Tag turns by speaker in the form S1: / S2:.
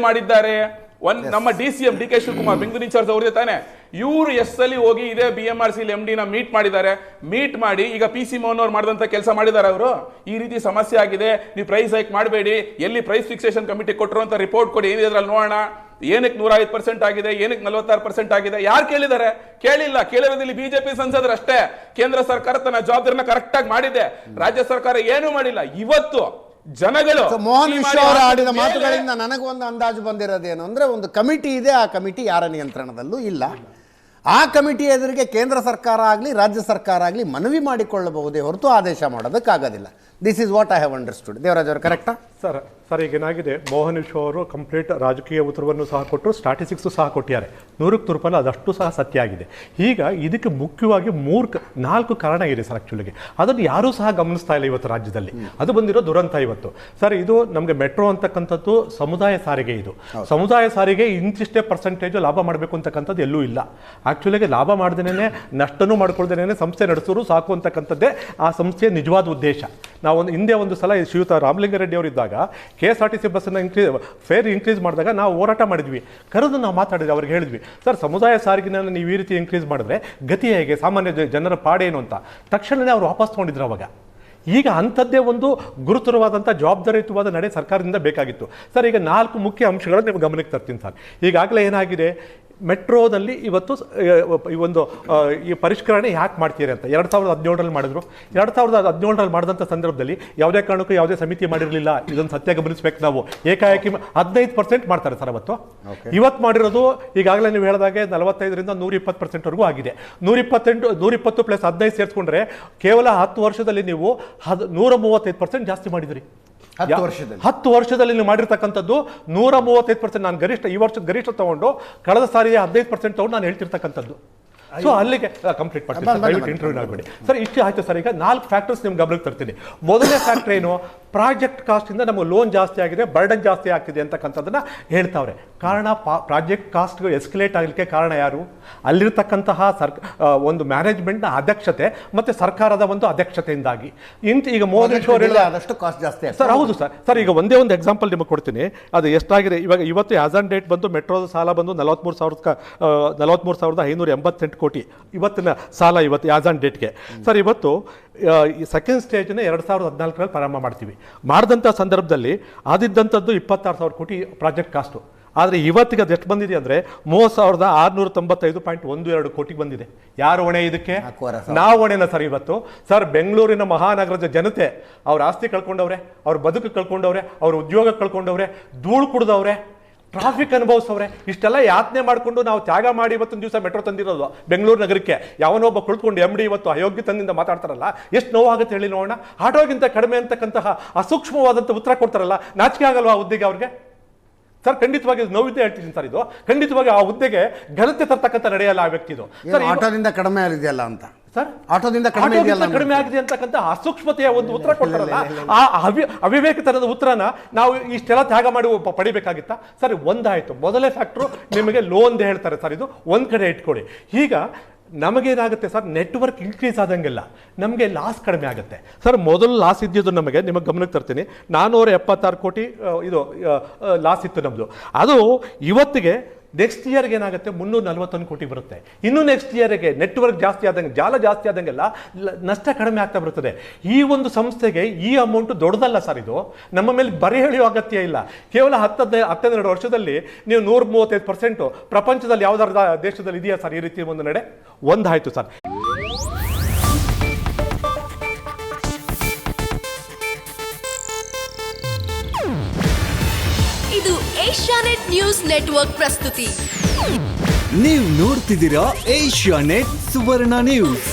S1: ಮಾಡಿದ್ದಾರೆ. ನಮ್ಮ DCM DK Shivakumar Bengaluru incharge ಅವ್ರದೇ ತಾನೆ, ಇವರು ಅಲ್ಲಿ ಹೋಗಿ ಇದೇ BMRC MD ನ ಮೀಟ್ ಮಾಡಿದ್ದಾರೆ. ಮೀಟ್ ಮಾಡಿ ಈಗ PC ಮೋಹನ್ ಅವ್ರು ಮಾಡಿದಂತ ಕೆಲಸ ಮಾಡಿದ್ದಾರೆ. ಅವರು ಈ ರೀತಿ ಸಮಸ್ಯೆ ಆಗಿದೆ, ನೀವು ಪ್ರೈಸ್ ಹೈಕ್ ಮಾಡಬೇಡಿ, ಎಲ್ಲಿ ಪ್ರೈಸ್ ಫಿಕ್ಸೇಷನ್ ಕಮಿಟಿ ಕೊಟ್ಟರು ಅಂತ ರಿಪೋರ್ಟ್ ಕೊಡಿ, ಏನಿದ್ರಲ್ಲಿ ನೋಡೋಣ, ಏನಕ್ಕೆ 105% ಆಗಿದೆ, ಏನಕ್ಕೆ 46% ಆಗಿದೆ, ಯಾರು ಕೇಳಿದ್ದಾರೆ? ಕೇಳಿಲ್ಲ. ಕೇಳಿರೋದಿಲ್ಲ ಬಿಜೆಪಿ ಸಂಸದರು ಅಷ್ಟೇ. ಕೇಂದ್ರ ಸರ್ಕಾರ ತನ್ನ ಜವಾಬ್ದಾರಿನ ಕರೆಕ್ಟ್ ಆಗಿ ಮಾಡಿದೆ, ರಾಜ್ಯ ಸರ್ಕಾರ ಏನೂ ಮಾಡಿಲ್ಲ. ಇವತ್ತು ಜನಗಳು
S2: ಮೋಹನ್ ವಿಶ್ವ ಅವರ ಆಡಿದ ಮಾತುಗಳಿಂದ ನನಗೊಂದು ಅಂದಾಜು ಬಂದಿರೋದೇನು ಅಂದ್ರೆ, ಒಂದು ಕಮಿಟಿ ಇದೆ, ಆ ಕಮಿಟಿ ಯಾರ ನಿಯಂತ್ರಣದಲ್ಲೂ ಇಲ್ಲ. ಆ ಕಮಿಟಿ ಎದುರಿಗೆ ಕೇಂದ್ರ ಸರ್ಕಾರ ಆಗಲಿ ರಾಜ್ಯ ಸರ್ಕಾರ ಆಗಲಿ ಮನವಿ ಮಾಡಿಕೊಳ್ಳಬಹುದೇ ಹೊರತು ಆದೇಶ ಮಾಡೋದಕ್ಕಾಗೋದಿಲ್ಲ. This is what I have understood. Devaraj ಅವರು ಕರೆಕ್ಟಾ?
S3: ಸರ್ ಈಗ ಏನಾಗಿದೆ, ಮೋಹನ್ ವಿಶ್ವ ಅವರು ಕಂಪ್ಲೀಟ್ ರಾಜಕೀಯ ಉತ್ತರವನ್ನು ಸಹ ಕೊಟ್ಟರು, ಸ್ಟಾಟಿಸ್ಟಿಕ್ಸು ಸಹ ಕೊಟ್ಟಿದ್ದಾರೆ. 100ಕ್ಕೆ 100% ಅದಷ್ಟು ಸಹ ಸತ್ಯ ಆಗಿದೆ. ಈಗ ಇದಕ್ಕೆ ಮುಖ್ಯವಾಗಿ 4 ಕಾರಣ ಇದೆ ಸರ್. ಆ್ಯಕ್ಚುಲಿಗೆ ಅದನ್ನು ಯಾರೂ ಸಹ ಗಮನಿಸ್ತಾ ಇಲ್ಲ ಇವತ್ತು ರಾಜ್ಯದಲ್ಲಿ. ಅದು ಬಂದಿರೋ ದುರಂತ ಇವತ್ತು ಸರ್. ಇದು ನಮಗೆ ಮೆಟ್ರೋ ಅಂತಕ್ಕಂಥದ್ದು ಸಮುದಾಯ ಸಾರಿಗೆ. ಇದು ಸಮುದಾಯ ಸಾರಿಗೆ ಇಂತಿಷ್ಟೇ ಪರ್ಸೆಂಟೇಜ್ ಲಾಭ ಮಾಡಬೇಕು ಅಂತಕ್ಕಂಥದ್ದು ಎಲ್ಲೂ ಇಲ್ಲ. ಆ್ಯಕ್ಚುಲಿಗೆ ಲಾಭ ಮಾಡ್ದೇನೆ, ನಷ್ಟನೂ ಮಾಡ್ಕೊಳ್ದೇನೆ ಸಂಸ್ಥೆ ನಡೆಸೋರು ಸಾಕು ಅಂತಕ್ಕಂಥದ್ದೇ ಆ ಸಂಸ್ಥೆಯ ನಿಜವಾದ ಉದ್ದೇಶ. ನಾವು ಹಿಂದೆ ಒಂದು ಸಲ ಶ್ರೀಯುತ ರಾಮಲಿಂಗಾರೆಡ್ಡಿ ಅವರು ಇದ್ದಾಗ KSRTC ಬಸ್ಸನ್ನು ಫೇರ್ ಇನ್ಕ್ರೀಸ್ ಮಾಡಿದಾಗ ನಾವು ಹೋರಾಟ ಮಾಡಿದ್ವಿ, ಕರೆದು ನಾವು ಮಾತಾಡಿದ್ವಿ, ಅವ್ರಿಗೆ ಹೇಳಿದ್ವಿ, ಸರ್ ಸಮುದಾಯ ಸಾರಿಗೆನ ನೀವು ಈ ರೀತಿ ಇನ್ಕ್ರೀಸ್ ಮಾಡಿದ್ರೆ ಗತಿ ಹೇಗೆ, ಸಾಮಾನ್ಯ ಜನರ ಪಾಡೇನು ಅಂತ. ತಕ್ಷಣವೇ ಅವ್ರು ವಾಪಸ್ ತೊಗೊಂಡಿದ್ರು ಅವಾಗ. ಈಗ ಅಂಥದ್ದೇ ಒಂದು ಗುರುತರವಾದಂಥ ಜವಾಬ್ದಾರಿಯುತವಾದ ನಡೆ ಸರ್ಕಾರದಿಂದ ಬೇಕಾಗಿತ್ತು ಸರ್. ಈಗ 4 ಮುಖ್ಯ ಅಂಶಗಳನ್ನು ನೀವು ಗಮನಕ್ಕೆ ತರ್ತೀನಿ ಸರ್. ಈಗಾಗಲೇ ಏನಾಗಿದೆ, ಮೆಟ್ರೋದಲ್ಲಿ ಇವತ್ತು ಈ ಪರಿಷ್ಕರಣೆ ಯಾಕೆ ಮಾಡ್ತೀರಿ ಅಂತ 2017ರಲ್ಲಿ ಮಾಡಿದ್ರು. 2017ರಲ್ಲಿ ಮಾಡಿದಂಥ ಸಂದರ್ಭದಲ್ಲಿ ಯಾವುದೇ ಕಾರಣಕ್ಕೂ ಯಾವುದೇ ಸಮಿತಿ ಮಾಡಿರಲಿಲ್ಲ. ಇದನ್ನು ಸತ್ಯ ಗಮನಿಸಬೇಕು ನಾವು. ಏಕಾಏಕಿ 15% ಮಾಡ್ತಾರೆ ಸರ್ ಅವತ್ತು. ಇವತ್ತು ಮಾಡಿರೋದು ಈಗಾಗಲೇ ನೀವು ಹೇಳಿದಾಗೆ 45ರಿಂದ 120%ವರೆಗೂ ಆಗಿದೆ. 120 ಪ್ಲಸ್ 15 ಸೇರಿಸ್ಕೊಂಡ್ರೆ ಕೇವಲ 10 ವರ್ಷದಲ್ಲಿ ನೀವು 135% ಜಾಸ್ತಿ ಮಾಡಿದ್ರಿ. 10 ವರ್ಷದಲ್ಲಿ ನೀವು ಮಾಡಿರ್ತಕ್ಕಂಥದ್ದು 135%. ನಾನು ಗರಿಷ್ಠ ಈ ವರ್ಷದ ಗರಿಷ್ಠ ತಗೊಂಡು ಕಳೆದ ಸಾರಿಗೆ 15% ತಗೊಂಡು ನಾನು ಹೇಳ್ತಿರ್ತಕ್ಕಂಥದ್ದು. ಸೊ ಅಲ್ಲಿಗೆ ಕಂಪ್ಲೀಟ್ ಮಾಡ್ತೀನಿ, ಇಂಟರ್ವ್ಯೂ ಆಗಬೇಡಿ ಸರ್. ಇಷ್ಟು ಆಯ್ತು ಸರ್. ಈಗ 4 ಫ್ಯಾಕ್ಟರ್ಸ್ ನಿಮ್ಗೆ ಗಮನಕ್ಕೆ ತರ್ತೀನಿ. ಮೊದಲನೇ ಫ್ಯಾಕ್ಟರ್ ಏನು, ಪ್ರಾಜೆಕ್ಟ್ ಕಾಸ್ಟಿಂದ ನಮಗೆ ಲೋನ್ ಜಾಸ್ತಿ ಆಗಿದೆ, ಬರ್ಡನ್ ಜಾಸ್ತಿ ಆಗ್ತಿದೆ ಅಂತಕ್ಕಂಥದ್ದನ್ನ ಹೇಳ್ತಾವ್ರೆ. ಕಾರಣ ಪ್ರಾಜೆಕ್ಟ್ ಕಾಸ್ಟ್ ಎಸ್ಕಲೇಟ್ ಆಗಲಿಕ್ಕೆ ಕಾರಣ ಯಾರು? ಅಲ್ಲಿರ್ತಕ್ಕಂತಹ ಒಂದು ಮ್ಯಾನೇಜ್ಮೆಂಟ್ನ ಅದಕ್ಷತೆ ಮತ್ತು ಸರ್ಕಾರದ ಒಂದು ಅದಕ್ಷತೆಯಿಂದಾಗಿ. ಈಗ ಮೋದಿ
S2: ಆದಷ್ಟು ಕಾಸ್ಟ್ ಜಾಸ್ತಿ
S3: ಸರ್. ಹೌದು ಸರ್. ಸರ್ ಈಗ ಒಂದೇ ಒಂದು ಎಕ್ಸಾಂಪಲ್ ನಿಮಗೆ ಕೊಡ್ತೀನಿ. ಅದು ಎಷ್ಟಾಗಿದೆ ಇವತ್ತು ಆಸ್ ಆನ್ ಡೇಟ್ ಬಂದು ಮೆಟ್ರೋದ ಸಾಲ ಬಂದು 43,588 ಕೋಟಿ ಇವತ್ತಿನ ಸಾಲ ಇವತ್ತು ಆಸ್ ಆನ್ ಡೇಟ್ಗೆ ಸರ್. ಇವತ್ತು ಸೆಕೆಂಡ್ ಸ್ಟೇಜ್ನ 2014ರಲ್ಲಿ ಪ್ರಾರಂಭ ಮಾಡ್ತೀವಿ. ಮಾಡಿದಂಥ ಸಂದರ್ಭದಲ್ಲಿ ಆದಿದ್ದಂಥದ್ದು 26,000 ಕೋಟಿ ಪ್ರಾಜೆಕ್ಟ್ ಕಾಸ್ಟು. ಆದರೆ ಇವತ್ತಿಗೆ ಅದು ಎಷ್ಟು ಬಂದಿದೆ ಅಂದರೆ 30,695.12 ಕೋಟಿಗೆ ಬಂದಿದೆ. ಯಾರು ಹೊಣೆ ಇದಕ್ಕೆ? ನಾವು ಹೊಣೆನ ಸರ್. ಇವತ್ತು ಸರ್ ಬೆಂಗಳೂರಿನ ಮಹಾನಗರದ ಜನತೆ ಅವ್ರ ಆಸ್ತಿ ಕಳ್ಕೊಂಡವ್ರೆ, ಅವ್ರ ಬದುಕು ಕಳ್ಕೊಂಡವ್ರೆ, ಅವ್ರ ಉದ್ಯೋಗ ಕಳ್ಕೊಂಡವ್ರೆ, ಧೂಳು ಕುಡ್ದವ್ರೆ, ಟ್ರಾಫಿಕ್ ಅನುಭವಿಸವ್ರೆ. ಇಷ್ಟೆಲ್ಲ ಯಾತನೆ ಮಾಡಿಕೊಂಡು ನಾವು ತ್ಯಾಗ ಮಾಡಿ ಇವತ್ತೊಂದು ದಿವಸ ಮೆಟ್ರೋ ತಂದಿರೋದು ಬೆಂಗಳೂರು ನಗರಕ್ಕೆ. ಯಾವನೊಬ್ಬ ಕುಳಿತುಕೊಂಡು MD ಇವತ್ತು ಅಯೋಗ್ಯತನದಿಂದ ಮಾತಾಡ್ತಾರಲ್ಲ, ಎಷ್ಟು ನೋವಾಗುತ್ತೆ ಹೇಳಿ ನೋಡೋಣ. ಆಟೋಗಿಂತ ಕಡಿಮೆ ಅಂತಕ್ಕಂತಹ ಅಸೂಕ್ಷ್ಮವಾದಂಥ ಉತ್ತರ ಕೊಡ್ತಾರಲ್ಲ, ನಾಚಿಕೆ ಆಗಲ್ವಾ ಆ ಹುದ್ದೆಗೆ ಅವ್ರಿಗೆ ಸರ್? ಖಂಡಿತವಾಗಿ ನೋವಿದ್ದೆ ಹೇಳ್ತೀನಿ ಸರ್. ಇದು ಖಂಡಿತವಾಗಿ ಆ ಹುದ್ದೆಗೆ ಘನತೆ ತರ್ತಕ್ಕಂಥ ನಡೆಯಲ್ಲ ಆ ವ್ಯಕ್ತಿದು ಸರ್.
S2: ಆಟೋದಿಂದ ಕಡಿಮೆ ಆಗಿದೆಯಲ್ಲ ಅಂತ
S3: ಸರ್,
S2: ಆಟೋದಿಂದ
S3: ಕಡಿಮೆ ಆಗಿದೆ ಅಂತಕ್ಕಂಥ ಅಸೂಕ್ಷ್ಮತೆಯ ಒಂದು ಉತ್ತರ ಕೊಡ್ತಾರಲ್ಲ, ಆ ಅವಿವೇಕತನದ ಉತ್ತರನ ನಾವು ಇಷ್ಟೆಲ್ಲ ತ್ಯಾಗ ಮಾಡಿ ಪಡಿಬೇಕಾಗಿತ್ತಾ ಸರ್? ಒಂದಾಯ್ತು. ಮೊದಲೇ ಫ್ಯಾಕ್ಟ್ರು ನಿಮಗೆ ಲೋನ್ ಹೇಳ್ತಾರೆ ಸರ್. ಇದು ಒಂದ್ ಕಡೆ ಇಟ್ಕೊಳ್ಳಿ. ಈಗ ನಮಗೇನಾಗುತ್ತೆ ಸರ್, ನೆಟ್ವರ್ಕ್ ಇನ್ಕ್ರೀಸ್ ಆದಂಗೆಲ್ಲ ನಮಗೆ ಲಾಸ್ ಕಡಿಮೆ ಆಗುತ್ತೆ ಸರ್. ಮೊದಲು ಲಾಸ್ ಇದ್ದಿದ್ದು ನಿಮಗೆ ಗಮನಕ್ಕೆ ತರ್ತೀನಿ, 476 ಕೋಟಿ ಇದು ಲಾಸ್ ಇತ್ತು ನಮ್ಮದು. ಅದು ಇವತ್ತಿಗೆ ನೆಕ್ಸ್ಟ್ ಇಯರ್ಗೆ ಏನಾಗುತ್ತೆ 341 ಕೋಟಿ ಬರುತ್ತೆ. ಇನ್ನು ನೆಕ್ಸ್ಟ್ ಇಯರ್ಗೆ ನೆಟ್ವರ್ಕ್ ಜಾಸ್ತಿ ಆದಂಗೆ, ಜಾಲ ಜಾಸ್ತಿ ಆದಂಗೆಲ್ಲ ನಷ್ಟ ಕಡಿಮೆ ಆಗ್ತಾ ಬರುತ್ತದೆ. ಈ ಒಂದು ಸಂಸ್ಥೆಗೆ ಈ ಅಮೌಂಟ್ ದೊಡ್ಡದಲ್ಲ ಸರ್. ಇದು ನಮ್ಮ ಮೇಲೆ ಬರೆ ಎಳೆಯುವ ಅಗತ್ಯ ಇಲ್ಲ. ಕೇವಲ 12 ವರ್ಷದಲ್ಲಿ ನೀವು 135%. ಪ್ರಪಂಚದಲ್ಲಿ ಯಾವ್ದಾದ್ರು ದೇಶದಲ್ಲಿ ಇದೆಯಾ ಸರ್ ಈ ರೀತಿ ಒಂದು ನಡೆ? ಒಂದಾಯ್ತು ಸರ್.
S4: ಇದು ಏಷ್ಯಾನೆಟ್ ನ್ಯೂಸ್ ನೆಟ್ವರ್ಕ್ ಪ್ರಸ್ತುತಿ.
S5: ನೀವು ನೋಡ್ತಿದ್ದೀರಾ ಏಷ್ಯಾನೆಟ್ ಸುವರ್ಣ ನ್ಯೂಸ್.